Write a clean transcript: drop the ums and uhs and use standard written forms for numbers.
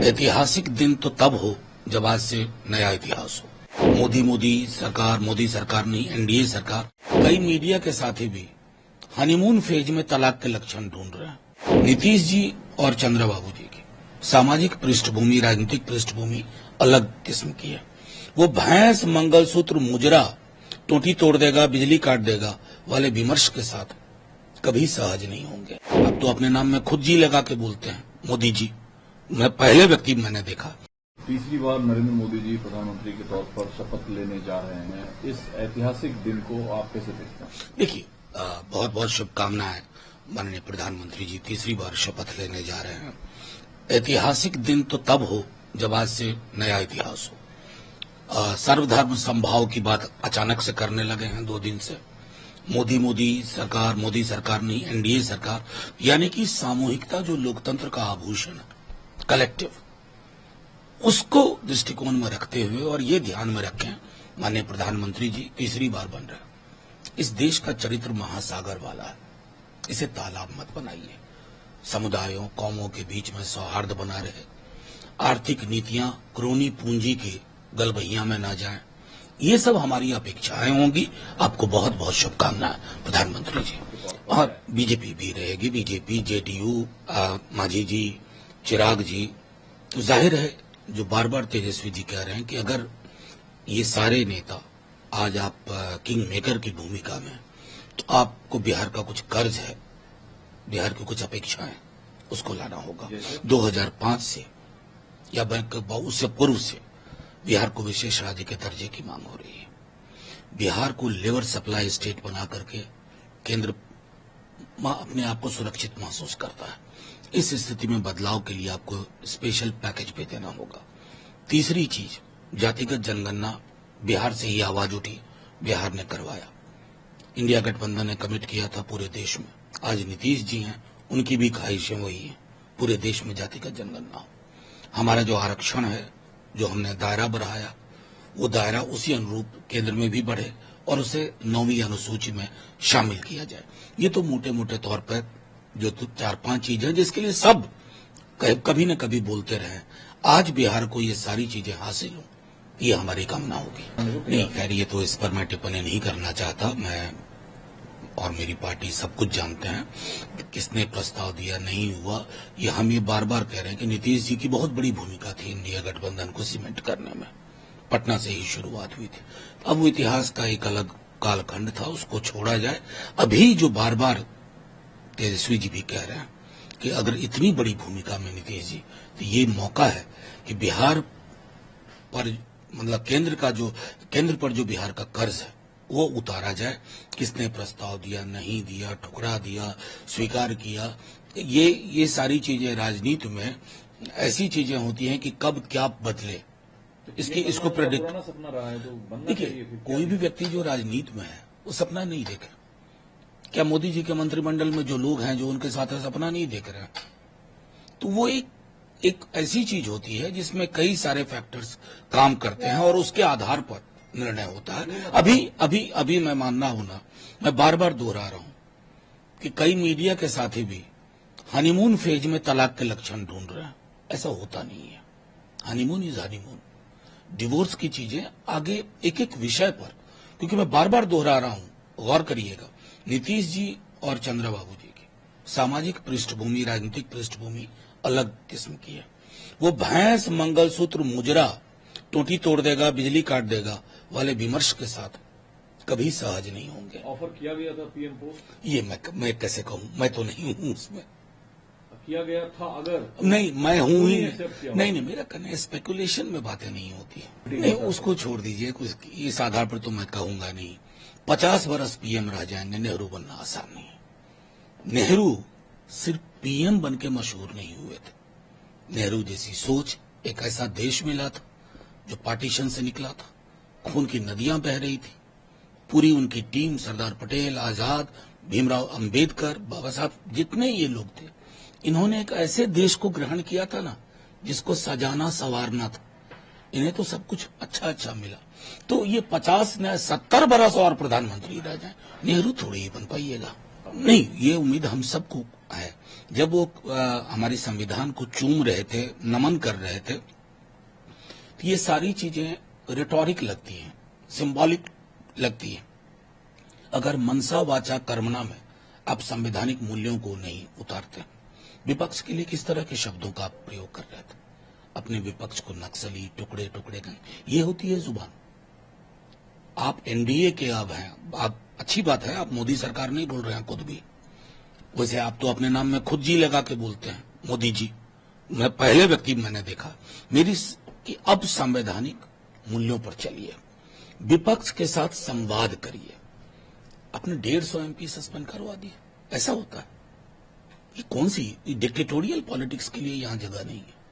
ऐतिहासिक दिन तो तब हो जब आज से नया इतिहास हो। मोदी सरकार नहीं, एनडीए सरकार। कई मीडिया के साथी भी हनीमून फेज में तलाक के लक्षण ढूंढ रहे हैं। नीतीश जी और चंद्रबाबू जी की सामाजिक पृष्ठभूमि, राजनीतिक पृष्ठभूमि अलग किस्म की है। वो भैंस मंगलसूत्र मुजरा टोटी तोड़ देगा, बिजली काट देगा वाले विमर्श के साथ कभी सहज नहीं होंगे। अब तो अपने नाम में खुद जी लगा के बोलते हैं मोदी जी। मैं पहले व्यक्ति मैंने देखा। तीसरी बार नरेंद्र मोदी जी प्रधानमंत्री के तौर पर शपथ लेने जा रहे हैं। इस ऐतिहासिक दिन को आप कैसे देखते हैं? देखिए, बहुत बहुत शुभकामनाएं। माननीय प्रधानमंत्री जी तीसरी बार शपथ लेने जा रहे हैं। ऐतिहासिक दिन तो तब हो जब आज से नया इतिहास हो। सर्वधर्म समभाव की बात अचानक से करने लगे हैं 2 दिन से। मोदी सरकार नहीं, एनडीए सरकार। यानी कि सामूहिकता जो लोकतंत्र का आभूषण है, कलेक्टिव, उसको दृष्टिकोण में रखते हुए और ये ध्यान में रखें माननीय प्रधानमंत्री जी तीसरी बार बन रहे हैं। इस देश का चरित्र महासागर वाला है, इसे तालाब मत बनाइए। समुदायों, कौमों के बीच में सौहार्द बना रहे। आर्थिक नीतियां क्रोनी पूंजी के गलबहिया में ना जाएं। ये सब हमारी अपेक्षाएं होंगी। आपको बहुत बहुत शुभकामनाएं प्रधानमंत्री जी। और बीजेपी भी रहेगी, बीजेपी, जेडीयू, मांझी जी, चिराग जी। तो जाहिर है जो बार बार तेजस्वी जी कह रहे हैं कि अगर ये सारे नेता आज आप किंग मेकर की भूमिका में, तो आपको बिहार का कुछ कर्ज है, बिहार की कुछ अपेक्षाएं, उसको लाना होगा। 2005 से या उससे पूर्व से बिहार को विशेष राज्य के दर्जे की मांग हो रही है। बिहार को लेबर सप्लाई स्टेट बना करके केंद्र अपने आप को सुरक्षित महसूस करता है। इस स्थिति में बदलाव के लिए आपको स्पेशल पैकेज पे देना होगा। तीसरी चीज, जातिगत जनगणना बिहार से ही आवाज उठी, बिहार ने करवाया। इंडिया गठबंधन ने कमिट किया था पूरे देश में। आज नीतीश जी हैं, उनकी भी ख्वाहिशें वही हैं, पूरे देश में जातिगत जनगणना हो। हमारा जो आरक्षण है, जो हमने दायरा बढ़ाया, वो दायरा उसी अनुरूप केंद्र में भी बढ़े और उसे 9वीं अनुसूची में शामिल किया जाए। ये तो मोटे मोटे तौर पर जो 4-5 चीजें जिसके लिए सब कभी न कभी बोलते रहे। आज बिहार को ये सारी चीजें हासिल हो, ये हमारी कामना होगी। नहीं खैर, ये तो इस पर मैं टिप्पणी नहीं करना चाहता। मैं और मेरी पार्टी सब कुछ जानते हैं किसने प्रस्ताव दिया, नहीं हुआ। ये हम ये बार बार कह रहे हैं कि नीतीश जी की बहुत बड़ी भूमिका थी इंडिया गठबंधन को सीमेंट करने में। पटना से ही शुरुआत हुई थी। अब वो इतिहास का एक अलग कालखंड था, उसको छोड़ा जाए। अभी जो बार बार तेजस्वी जी भी कह रहे हैं कि अगर इतनी बड़ी भूमिका में नीतीश जी, तो ये मौका है कि बिहार पर मतलब केंद्र पर जो बिहार का कर्ज है वो उतारा जाए। किसने प्रस्ताव दिया, नहीं दिया, ठुकरा दिया, स्वीकार किया, ये सारी चीजें राजनीति में ऐसी चीजें होती हैं कि कब क्या बदले, इसको प्रेडिक्ट। देखिए, कोई भी व्यक्ति जो राजनीति में है वो सपना नहीं देखे। क्या मोदी जी के मंत्रिमंडल में जो लोग हैं, जो उनके साथ है, सपना नहीं देख रहे हैं? तो वो एक ऐसी चीज होती है जिसमें कई सारे फैक्टर्स काम करते हैं और उसके आधार पर निर्णय होता है। अभी मैं मानना हूं ना, मैं बार बार दोहरा रहा हूं कि कई मीडिया के साथी भी हनीमून फेज में तलाक के लक्षण ढूंढ रहे हैं। ऐसा होता नहीं है। Honeymoon is honeymoon. डिवोर्स की चीजें आगे एक एक विषय पर, क्योंकि मैं बार बार दोहरा रहा हूं, गौर करिएगा, नीतीश जी और चंद्रबाबू जी की सामाजिक पृष्ठभूमि, राजनीतिक पृष्ठभूमि अलग किस्म की है। वो भैंस मंगलसूत्र मुजरा टोटी तोड़ देगा, बिजली काट देगा वाले विमर्श के साथ कभी सहज नहीं होंगे। ऑफर किया गया था पीएम पोस्ट, ये मैं कैसे कहूं, मैं तो नहीं हूं उसमें। किया गया था अगर नहीं, मैं हूं ही नहीं, मेरा कहना स्पेकुलेशन में बातें नहीं होती। नहीं, उसको छोड़ दीजिए, कुछ इस आधार पर तो मैं कहूंगा नहीं। 50 वर्ष पीएम रह जाएंगे, नेहरू बनना आसान नहीं है। नेहरू सिर्फ पीएम बन के मशहूर नहीं हुए थे। नेहरू जैसी सोच एक ऐसा देश मिला था जो पार्टीशन से निकला था, खून की नदियां बह रही थी। पूरी उनकी टीम, सरदार पटेल, आजाद, भीमराव अंबेडकर, बाबा साहब, जितने ये लोग थे, इन्होंने एक ऐसे देश को ग्रहण किया था ना जिसको सजाना संवारना था। इन्हें तो सब कुछ अच्छा मिला। तो ये 50 न 70 बरस और प्रधानमंत्री रह जाए, नेहरू थोड़ी ही बन पाइएगा। नहीं, ये उम्मीद हम सबको है। जब वो हमारी संविधान को चूम रहे थे, नमन कर रहे थे, तो ये सारी चीजें रिटोरिक लगती हैं, सिंबॉलिक लगती हैं। अगर मनसा वाचा कर्मणा में आप संवैधानिक मूल्यों को नहीं उतारते, विपक्ष के लिए किस तरह के शब्दों का आप प्रयोग कर रहे थे? अपने विपक्ष को नक्सली, टुकड़े टुकड़े का, ये होती है जुबान। आप एनडीए के अब हैं, आप अच्छी बात है, आप मोदी सरकार नहीं बोल रहे हैं खुद भी। वैसे आप तो अपने नाम में खुद जी लगा के बोलते हैं, मोदी जी। मैं पहले व्यक्ति मैंने देखा मेरी कि अब संवैधानिक मूल्यों पर चलिए, विपक्ष के साथ संवाद करिए। अपने 150 एमपी सस्पेंड करवा दिए, ऐसा होता है? ये कौन सी डिक्टेटोरियल पॉलिटिक्स के लिए यहां जगह नहीं है।